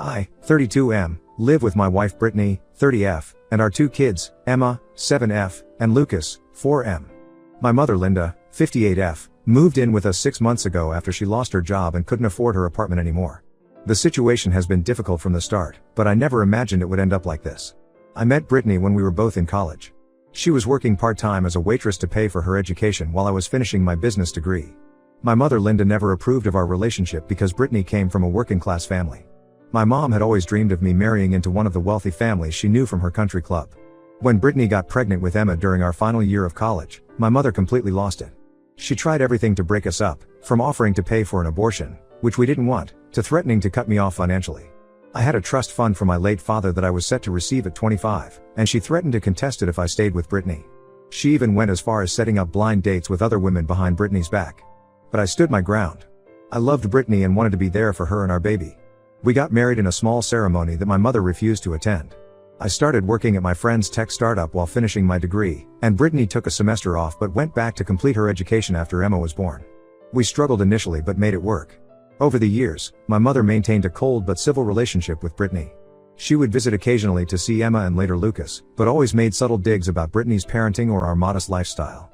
I, 32M, live with my wife Brittany, 30F, and our two kids, Emma, 7F, and Lucas, 4M. My mother Linda, 58F, moved in with us 6 months ago after she lost her job and couldn't afford her apartment anymore. The situation has been difficult from the start, but I never imagined it would end up like this. I met Brittany when we were both in college. She was working part-time as a waitress to pay for her education while I was finishing my business degree. My mother Linda never approved of our relationship because Brittany came from a working-class family. My mom had always dreamed of me marrying into one of the wealthy families she knew from her country club. When Brittany got pregnant with Emma during our final year of college, my mother completely lost it. She tried everything to break us up, from offering to pay for an abortion, which we didn't want, to threatening to cut me off financially. I had a trust fund from my late father that I was set to receive at 25, and she threatened to contest it if I stayed with Brittany. She even went as far as setting up blind dates with other women behind Brittany's back. But I stood my ground. I loved Brittany and wanted to be there for her and our baby. We got married in a small ceremony that my mother refused to attend. I started working at my friend's tech startup while finishing my degree, and Brittany took a semester off but went back to complete her education after Emma was born. We struggled initially but made it work. Over the years, my mother maintained a cold but civil relationship with Brittany. She would visit occasionally to see Emma and later Lucas, but always made subtle digs about Brittany's parenting or our modest lifestyle.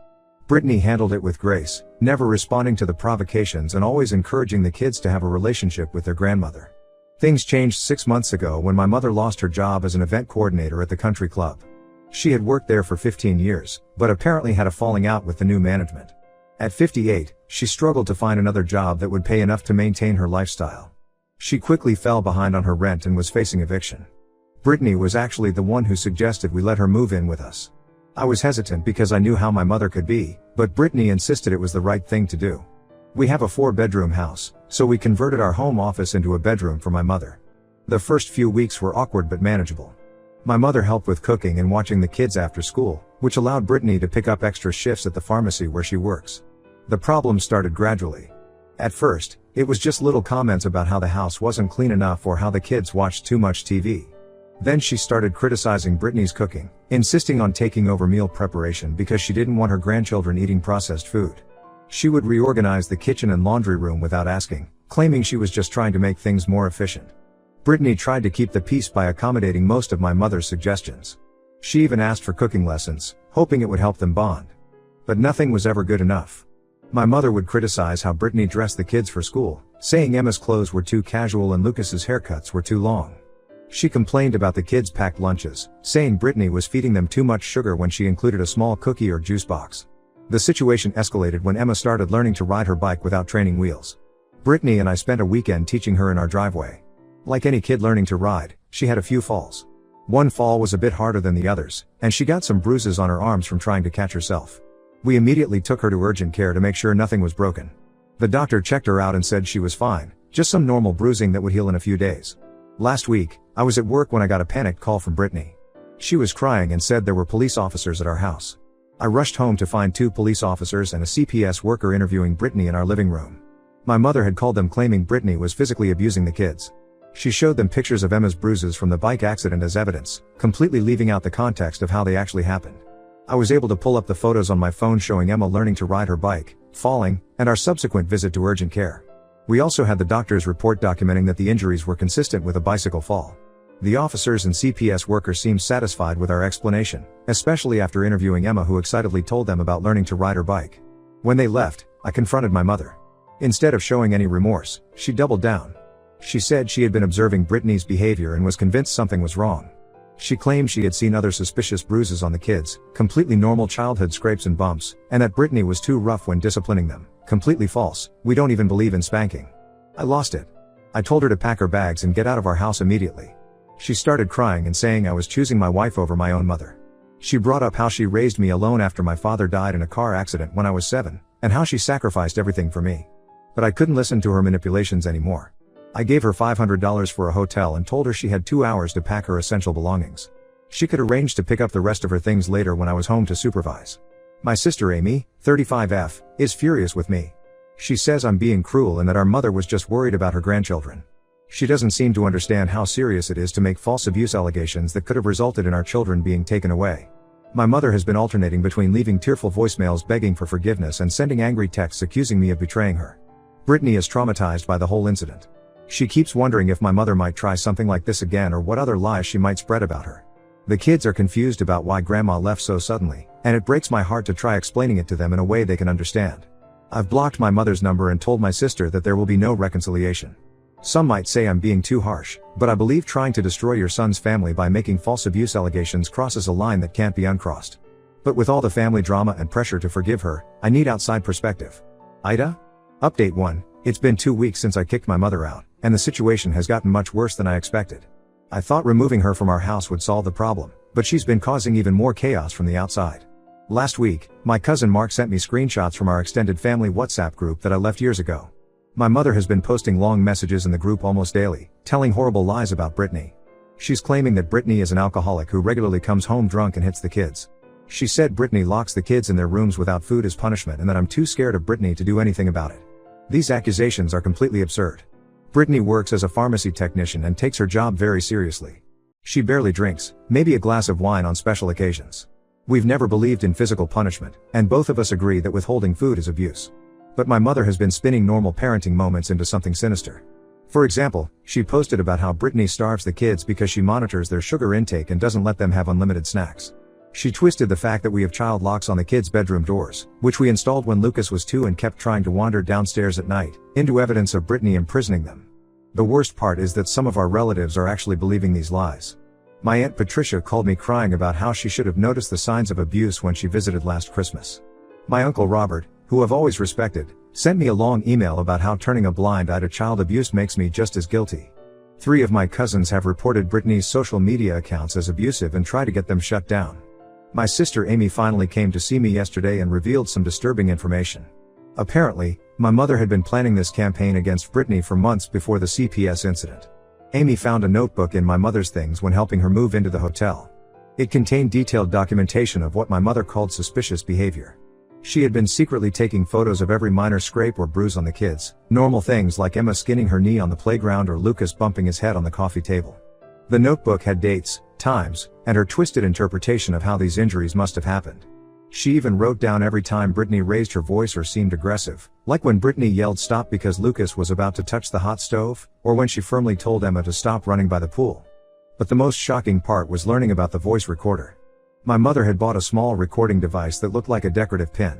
Brittany handled it with grace, never responding to the provocations and always encouraging the kids to have a relationship with their grandmother. Things changed 6 months ago when my mother lost her job as an event coordinator at the country club. She had worked there for 15 years, but apparently had a falling out with the new management. At 58, she struggled to find another job that would pay enough to maintain her lifestyle. She quickly fell behind on her rent and was facing eviction. Brittany was actually the one who suggested we let her move in with us. I was hesitant because I knew how my mother could be, but Brittany insisted it was the right thing to do. We have a 4-bedroom house, so we converted our home office into a bedroom for my mother. The first few weeks were awkward but manageable. My mother helped with cooking and watching the kids after school, which allowed Brittany to pick up extra shifts at the pharmacy where she works. The problem started gradually. At first, it was just little comments about how the house wasn't clean enough or how the kids watched too much TV. Then she started criticizing Brittany's cooking, insisting on taking over meal preparation because she didn't want her grandchildren eating processed food. She would reorganize the kitchen and laundry room without asking, claiming she was just trying to make things more efficient. Brittany tried to keep the peace by accommodating most of my mother's suggestions. She even asked for cooking lessons, hoping it would help them bond. But nothing was ever good enough. My mother would criticize how Brittany dressed the kids for school, saying Emma's clothes were too casual and Lucas's haircuts were too long. She complained about the kids' packed lunches, saying Brittany was feeding them too much sugar when she included a small cookie or juice box. The situation escalated when Emma started learning to ride her bike without training wheels. Brittany and I spent a weekend teaching her in our driveway. Like any kid learning to ride, she had a few falls. One fall was a bit harder than the others, and she got some bruises on her arms from trying to catch herself. We immediately took her to urgent care to make sure nothing was broken. The doctor checked her out and said she was fine, just some normal bruising that would heal in a few days. Last week, I was at work when I got a panicked call from Brittany. She was crying and said there were police officers at our house. I rushed home to find 2 police officers and a CPS worker interviewing Brittany in our living room. My mother had called them claiming Brittany was physically abusing the kids. She showed them pictures of Emma's bruises from the bike accident as evidence, completely leaving out the context of how they actually happened. I was able to pull up the photos on my phone showing Emma learning to ride her bike, falling, and our subsequent visit to urgent care. We also had the doctor's report documenting that the injuries were consistent with a bicycle fall. The officers and CPS workers seemed satisfied with our explanation, especially after interviewing Emma, who excitedly told them about learning to ride her bike. When they left, I confronted my mother. Instead of showing any remorse, she doubled down. She said she had been observing Brittany's behavior and was convinced something was wrong. She claimed she had seen other suspicious bruises on the kids, completely normal childhood scrapes and bumps, and that Brittany was too rough when disciplining them. Completely false. We don't even believe in spanking. I lost it. I told her to pack her bags and get out of our house immediately. She started crying and saying I was choosing my wife over my own mother. She brought up how she raised me alone after my father died in a car accident when I was 7, and how she sacrificed everything for me. But I couldn't listen to her manipulations anymore. I gave her $500 for a hotel and told her she had 2 hours to pack her essential belongings. She could arrange to pick up the rest of her things later when I was home to supervise. My sister Amy, 35F, is furious with me. She says I'm being cruel and that our mother was just worried about her grandchildren. She doesn't seem to understand how serious it is to make false abuse allegations that could have resulted in our children being taken away. My mother has been alternating between leaving tearful voicemails begging for forgiveness and sending angry texts accusing me of betraying her. Brittany is traumatized by the whole incident. She keeps wondering if my mother might try something like this again or what other lies she might spread about her. The kids are confused about why grandma left so suddenly, and it breaks my heart to try explaining it to them in a way they can understand. I've blocked my mother's number and told my sister that there will be no reconciliation. Some might say I'm being too harsh, but I believe trying to destroy your son's family by making false abuse allegations crosses a line that can't be uncrossed. But with all the family drama and pressure to forgive her, I need outside perspective. Ida? Update 1. It's been 2 weeks since I kicked my mother out, and the situation has gotten much worse than I expected. I thought removing her from our house would solve the problem, but she's been causing even more chaos from the outside. Last week, my cousin Mark sent me screenshots from our extended family WhatsApp group that I left years ago. My mother has been posting long messages in the group almost daily, telling horrible lies about Brittany. She's claiming that Brittany is an alcoholic who regularly comes home drunk and hits the kids. She said Brittany locks the kids in their rooms without food as punishment and that I'm too scared of Brittany to do anything about it. These accusations are completely absurd. Brittany works as a pharmacy technician and takes her job very seriously. She barely drinks, maybe a glass of wine on special occasions. We've never believed in physical punishment, and both of us agree that withholding food is abuse. But my mother has been spinning normal parenting moments into something sinister. For example, she posted about how Brittany starves the kids because she monitors their sugar intake and doesn't let them have unlimited snacks. She twisted the fact that we have child locks on the kids' bedroom doors, which we installed when Lucas was 2 and kept trying to wander downstairs at night, into evidence of Brittany imprisoning them. The worst part is that some of our relatives are actually believing these lies. My Aunt Patricia called me crying about how she should have noticed the signs of abuse when she visited last Christmas. My Uncle Robert, who I've always respected, sent me a long email about how turning a blind eye to child abuse makes me just as guilty. 3 of my cousins have reported Brittany's social media accounts as abusive and try to get them shut down. My sister Amy finally came to see me yesterday and revealed some disturbing information. Apparently, my mother had been planning this campaign against Brittany for months before the CPS incident. Amy found a notebook in my mother's things when helping her move into the hotel. It contained detailed documentation of what my mother called suspicious behavior. She had been secretly taking photos of every minor scrape or bruise on the kids, normal things like Emma skinning her knee on the playground or Lucas bumping his head on the coffee table. The notebook had dates, times, and her twisted interpretation of how these injuries must have happened. She even wrote down every time Brittany raised her voice or seemed aggressive, like when Brittany yelled stop because Lucas was about to touch the hot stove, or when she firmly told Emma to stop running by the pool. But the most shocking part was learning about the voice recorder. My mother had bought a small recording device that looked like a decorative pin.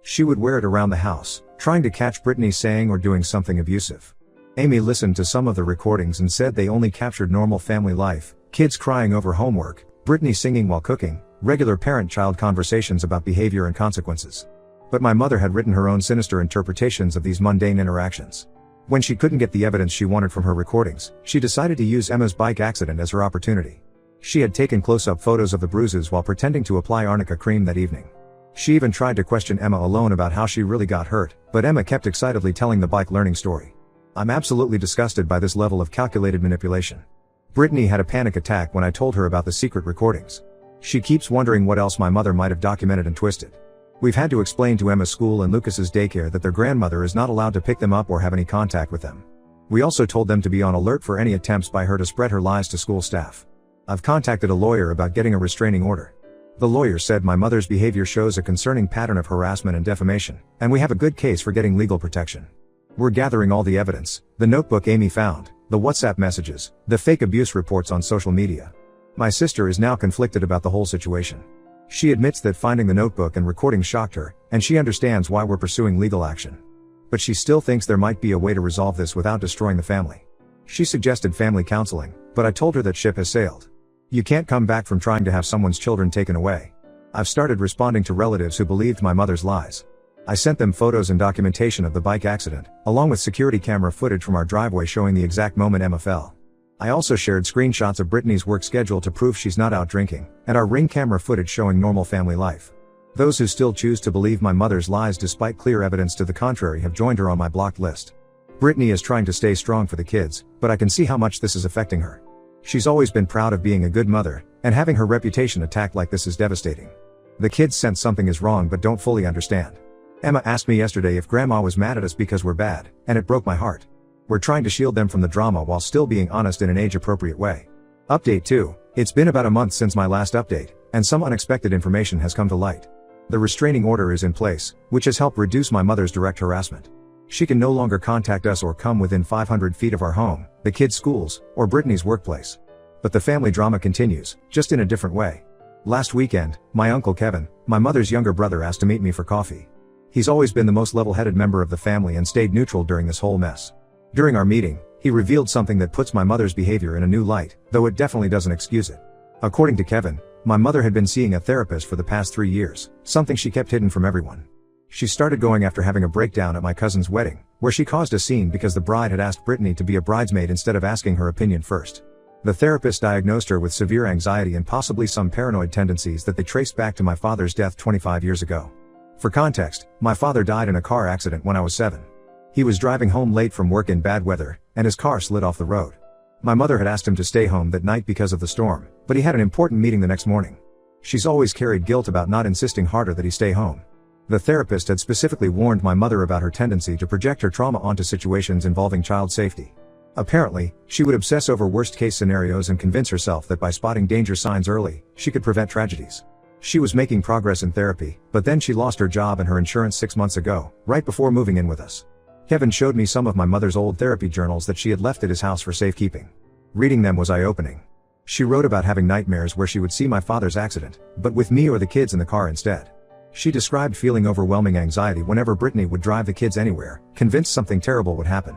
She would wear it around the house, trying to catch Brittany saying or doing something abusive. Amy listened to some of the recordings and said they only captured normal family life, kids crying over homework, Brittany singing while cooking, regular parent-child conversations about behavior and consequences. But my mother had written her own sinister interpretations of these mundane interactions. When she couldn't get the evidence she wanted from her recordings, she decided to use Emma's bike accident as her opportunity. She had taken close-up photos of the bruises while pretending to apply arnica cream that evening. She even tried to question Emma alone about how she really got hurt, but Emma kept excitedly telling the bike learning story. I'm absolutely disgusted by this level of calculated manipulation. Brittany had a panic attack when I told her about the secret recordings. She keeps wondering what else my mother might have documented and twisted. We've had to explain to Emma's school and Lucas's daycare that their grandmother is not allowed to pick them up or have any contact with them. We also told them to be on alert for any attempts by her to spread her lies to school staff. I've contacted a lawyer about getting a restraining order. The lawyer said my mother's behavior shows a concerning pattern of harassment and defamation, and we have a good case for getting legal protection. We're gathering all the evidence, the notebook Amy found, the WhatsApp messages, the fake abuse reports on social media. My sister is now conflicted about the whole situation. She admits that finding the notebook and recording shocked her, and she understands why we're pursuing legal action. But she still thinks there might be a way to resolve this without destroying the family. She suggested family counseling, but I told her that ship has sailed. You can't come back from trying to have someone's children taken away. I've started responding to relatives who believed my mother's lies. I sent them photos and documentation of the bike accident, along with security camera footage from our driveway showing the exact moment Emma fell. I also shared screenshots of Brittany's work schedule to prove she's not out drinking, and our Ring camera footage showing normal family life. Those who still choose to believe my mother's lies despite clear evidence to the contrary have joined her on my blocked list. Brittany is trying to stay strong for the kids, but I can see how much this is affecting her. She's always been proud of being a good mother, and having her reputation attacked like this is devastating. The kids sense something is wrong but don't fully understand. Emma asked me yesterday if Grandma was mad at us because we're bad, and it broke my heart. We're trying to shield them from the drama while still being honest in an age-appropriate way. Update 2. It's been about a month since my last update, and some unexpected information has come to light. The restraining order is in place, which has helped reduce my mother's direct harassment. She can no longer contact us or come within 500 feet of our home, the kids' schools, or Brittany's workplace. But the family drama continues, just in a different way. Last weekend, my uncle Kevin, my mother's younger brother, asked to meet me for coffee. He's always been the most level-headed member of the family and stayed neutral during this whole mess. During our meeting, he revealed something that puts my mother's behavior in a new light, though it definitely doesn't excuse it. According to Kevin, my mother had been seeing a therapist for the past 3 years, something she kept hidden from everyone. She started going after having a breakdown at my cousin's wedding, where she caused a scene because the bride had asked Brittany to be a bridesmaid instead of asking her opinion first. The therapist diagnosed her with severe anxiety and possibly some paranoid tendencies that they traced back to my father's death 25 years ago. For context, my father died in a car accident when I was 7. He was driving home late from work in bad weather, and his car slid off the road. My mother had asked him to stay home that night because of the storm, but he had an important meeting the next morning. She's always carried guilt about not insisting harder that he stay home. The therapist had specifically warned my mother about her tendency to project her trauma onto situations involving child safety. Apparently, she would obsess over worst-case scenarios and convince herself that by spotting danger signs early, she could prevent tragedies. She was making progress in therapy, but then she lost her job and her insurance 6 months ago, right before moving in with us. Kevin showed me some of my mother's old therapy journals that she had left at his house for safekeeping. Reading them was eye-opening. She wrote about having nightmares where she would see my father's accident, but with me or the kids in the car instead. She described feeling overwhelming anxiety whenever Brittany would drive the kids anywhere, convinced something terrible would happen.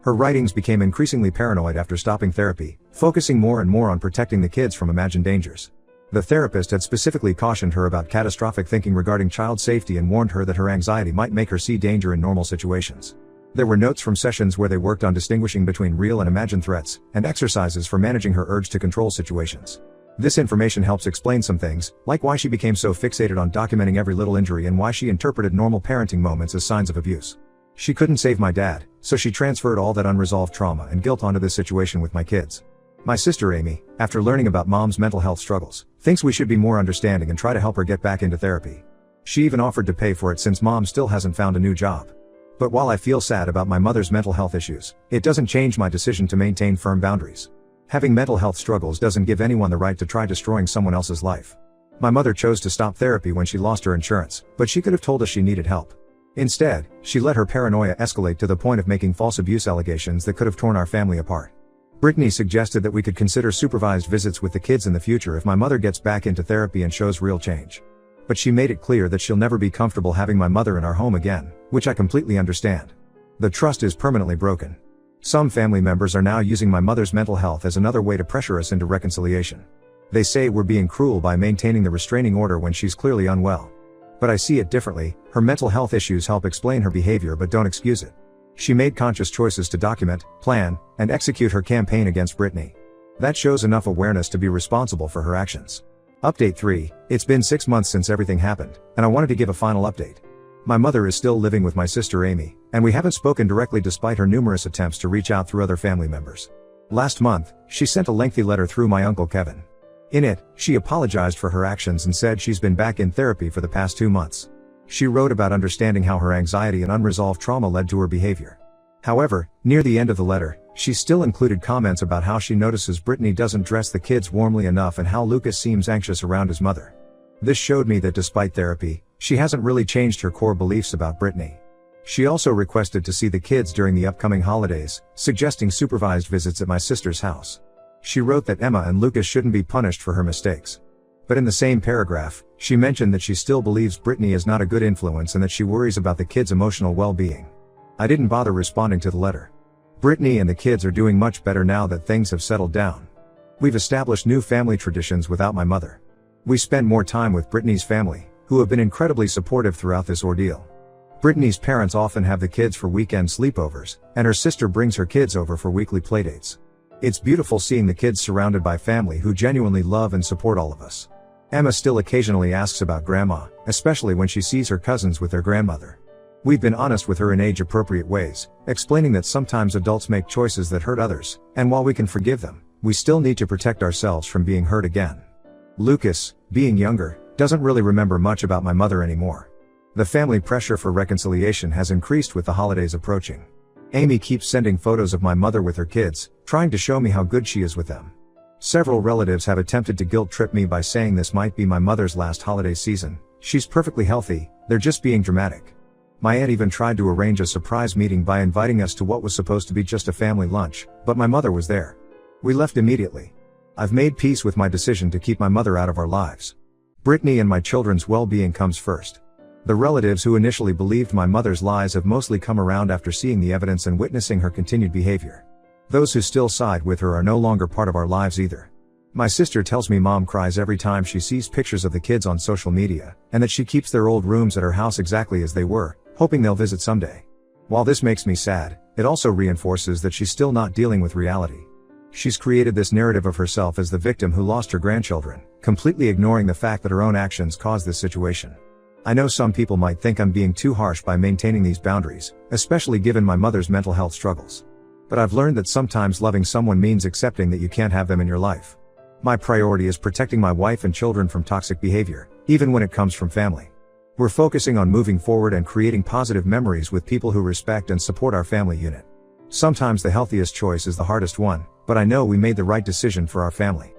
Her writings became increasingly paranoid after stopping therapy, focusing more and more on protecting the kids from imagined dangers. The therapist had specifically cautioned her about catastrophic thinking regarding child safety and warned her that her anxiety might make her see danger in normal situations. There were notes from sessions where they worked on distinguishing between real and imagined threats, and exercises for managing her urge to control situations. This information helps explain some things, like why she became so fixated on documenting every little injury and why she interpreted normal parenting moments as signs of abuse. She couldn't save my dad, so she transferred all that unresolved trauma and guilt onto this situation with my kids. My sister Amy, after learning about mom's mental health struggles, thinks we should be more understanding and try to help her get back into therapy. She even offered to pay for it since mom still hasn't found a new job. But while I feel sad about my mother's mental health issues, it doesn't change my decision to maintain firm boundaries. Having mental health struggles doesn't give anyone the right to try destroying someone else's life. My mother chose to stop therapy when she lost her insurance, but she could have told us she needed help. Instead, she let her paranoia escalate to the point of making false abuse allegations that could have torn our family apart. Brittany suggested that we could consider supervised visits with the kids in the future if my mother gets back into therapy and shows real change. But she made it clear that she'll never be comfortable having my mother in our home again, which I completely understand. The trust is permanently broken. Some family members are now using my mother's mental health as another way to pressure us into reconciliation. They say we're being cruel by maintaining the restraining order when she's clearly unwell. But I see it differently. Her mental health issues help explain her behavior but don't excuse it. She made conscious choices to document, plan, and execute her campaign against Brittany. That shows enough awareness to be responsible for her actions. Update 3, it's been 6 months since everything happened, and I wanted to give a final update. My mother is still living with my sister Amy, and we haven't spoken directly despite her numerous attempts to reach out through other family members. Last month, she sent a lengthy letter through my uncle Kevin. In it, she apologized for her actions and said she's been back in therapy for the past 2 months. She wrote about understanding how her anxiety and unresolved trauma led to her behavior. However, near the end of the letter, she still included comments about how she notices Brittany doesn't dress the kids warmly enough and how Lucas seems anxious around his mother. This showed me that despite therapy, she hasn't really changed her core beliefs about Brittany. She also requested to see the kids during the upcoming holidays, suggesting supervised visits at my sister's house. She wrote that Emma and Lucas shouldn't be punished for her mistakes. But in the same paragraph, she mentioned that she still believes Brittany is not a good influence and that she worries about the kids' emotional well-being. I didn't bother responding to the letter. Brittany and the kids are doing much better now that things have settled down. We've established new family traditions without my mother. We spend more time with Brittany's family, who have been incredibly supportive throughout this ordeal. Brittany's parents often have the kids for weekend sleepovers, and her sister brings her kids over for weekly playdates. It's beautiful seeing the kids surrounded by family who genuinely love and support all of us. Emma still occasionally asks about grandma, especially when she sees her cousins with their grandmother. We've been honest with her in age-appropriate ways, explaining that sometimes adults make choices that hurt others, and while we can forgive them, we still need to protect ourselves from being hurt again. Lucas, being younger, doesn't really remember much about my mother anymore. The family pressure for reconciliation has increased with the holidays approaching. Amy keeps sending photos of my mother with her kids, trying to show me how good she is with them. Several relatives have attempted to guilt-trip me by saying this might be my mother's last holiday season. She's perfectly healthy, they're just being dramatic. My aunt even tried to arrange a surprise meeting by inviting us to what was supposed to be just a family lunch, but my mother was there. We left immediately. I've made peace with my decision to keep my mother out of our lives. Brittany and my children's well-being comes first. The relatives who initially believed my mother's lies have mostly come around after seeing the evidence and witnessing her continued behavior. Those who still side with her are no longer part of our lives either. My sister tells me mom cries every time she sees pictures of the kids on social media, and that she keeps their old rooms at her house exactly as they were, hoping they'll visit someday. While this makes me sad, it also reinforces that she's still not dealing with reality. She's created this narrative of herself as the victim who lost her grandchildren, completely ignoring the fact that her own actions caused this situation. I know some people might think I'm being too harsh by maintaining these boundaries, especially given my mother's mental health struggles. But I've learned that sometimes loving someone means accepting that you can't have them in your life. My priority is protecting my wife and children from toxic behavior, even when it comes from family. We're focusing on moving forward and creating positive memories with people who respect and support our family unit. Sometimes the healthiest choice is the hardest one, but I know we made the right decision for our family.